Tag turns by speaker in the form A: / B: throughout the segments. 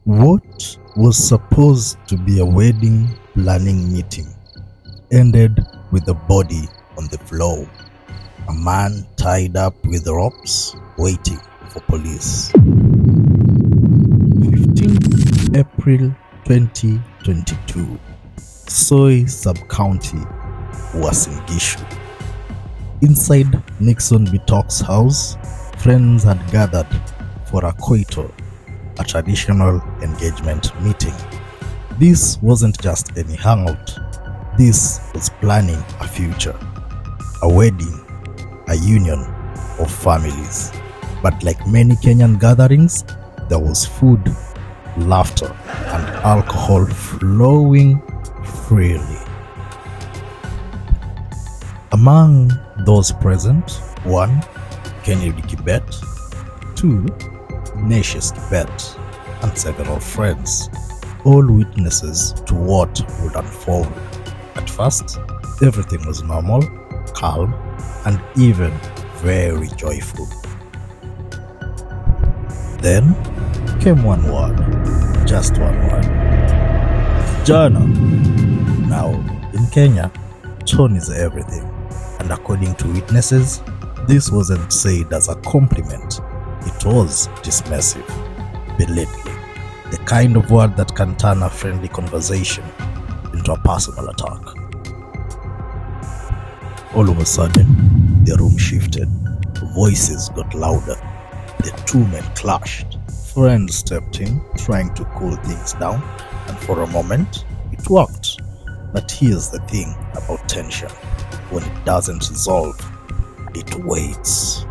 A: What was supposed to be a wedding planning meeting ended with a body on the floor, a man tied up with ropes waiting for police. 15th April 2022, Soy Sub-County, Uasin Gishu. Inside Nixon Bitok's house, friends had gathered for a coito, a traditional engagement meeting. This wasn't just any hangout. This was planning a future, a wedding, a union of families. But like many Kenyan gatherings, there was food, laughter, and alcohol flowing freely. Among those present, 1. Kennedy Kibet, 2. Ignatius Kibet, and several friends, all witnesses to what would unfold. At first, everything was normal, calm, and even very joyful. Then came one word, just one word. Jana. Now, in Kenya, tone is everything, and according to witnesses, this wasn't said as a compliment. It was dismissive, belittling, the kind of word that can turn a friendly conversation into a personal attack. All of a sudden, the room shifted. Voices got louder. The two men clashed. Friends stepped in, trying to cool things down, and for a moment, it worked. But here's the thing about tension. When it doesn't resolve, it waits.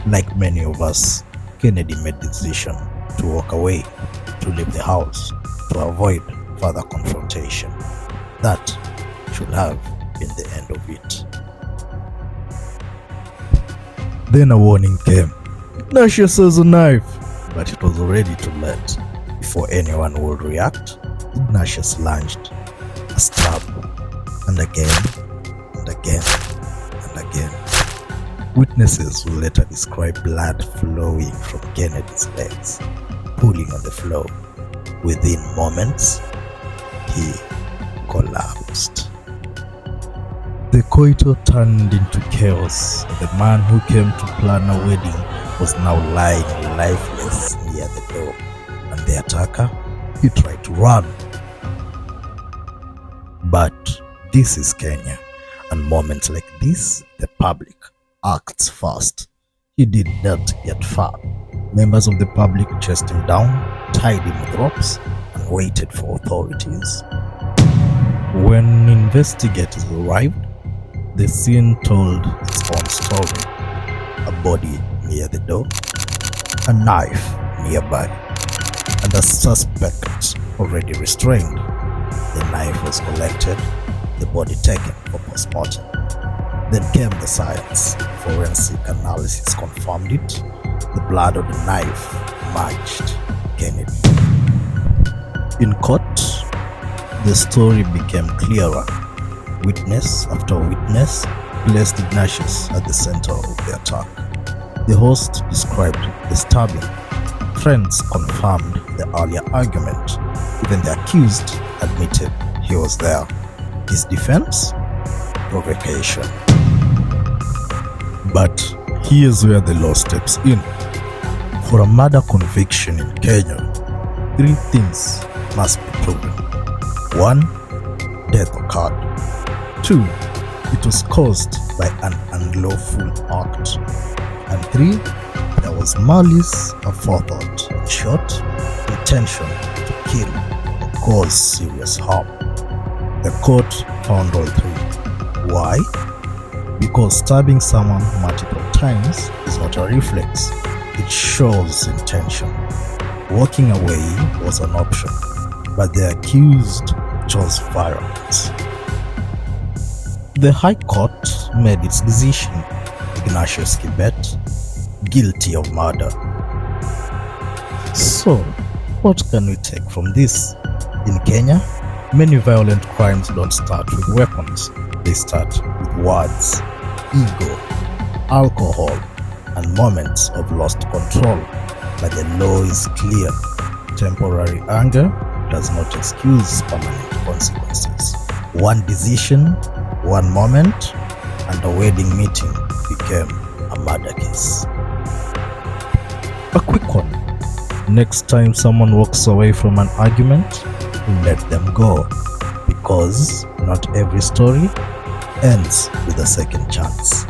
A: Like many of us, Kennedy made the decision to walk away, to leave the house, to avoid further confrontation. That should have been the end of it. Then a warning came. Ignatius has a knife, but it was already too late. Before anyone would react, Ignatius lunged, a stab, and again, and again, and again. Witnesses will later describe blood flowing from Kennedy's legs, pooling on the floor. Within moments, he collapsed. The coito turned into chaos. The man who came to plan a wedding was now lying lifeless near the door, and the attacker, he tried to run. But this is Kenya, and moments like this, the public acts fast. He did not get far. Members of the public chased him down, tied him with ropes, and waited for authorities. When investigators arrived, the scene told its own story. A body near the door, a knife nearby, and a suspect already restrained. The knife was collected, the body taken for postmortem. Then came the science. Forensic analysis confirmed it. The blood of the knife matched Kennedy. In court, the story became clearer. Witness after witness placed Ignatius at the center of the attack. The host described the stabbing. Friends confirmed the earlier argument. Even the accused admitted he was there. His defense? Provocation. But here's where the law steps in. For a murder conviction in Kenya, 3 things must be proven. 1. Death occurred. 2. It was caused by an unlawful act. And 3. There was malice aforethought. In short, intention to kill or cause serious harm. The court found all 3. Why? Because stabbing someone multiple times is not a reflex. It shows intention. Walking away was an option, but the accused chose violence. The High Court made its decision. Ignatius Kibet, guilty of murder. So, what can we take from this? In Kenya, many violent crimes don't start with weapons. They start with words, ego, alcohol, and moments of lost control. But the law is clear. temporary anger does not excuse permanent consequences. One decision, one moment, and a wedding meeting became a murder case. A quick one. Next time someone walks away from an argument, let them go, because not every story ends with a second chance.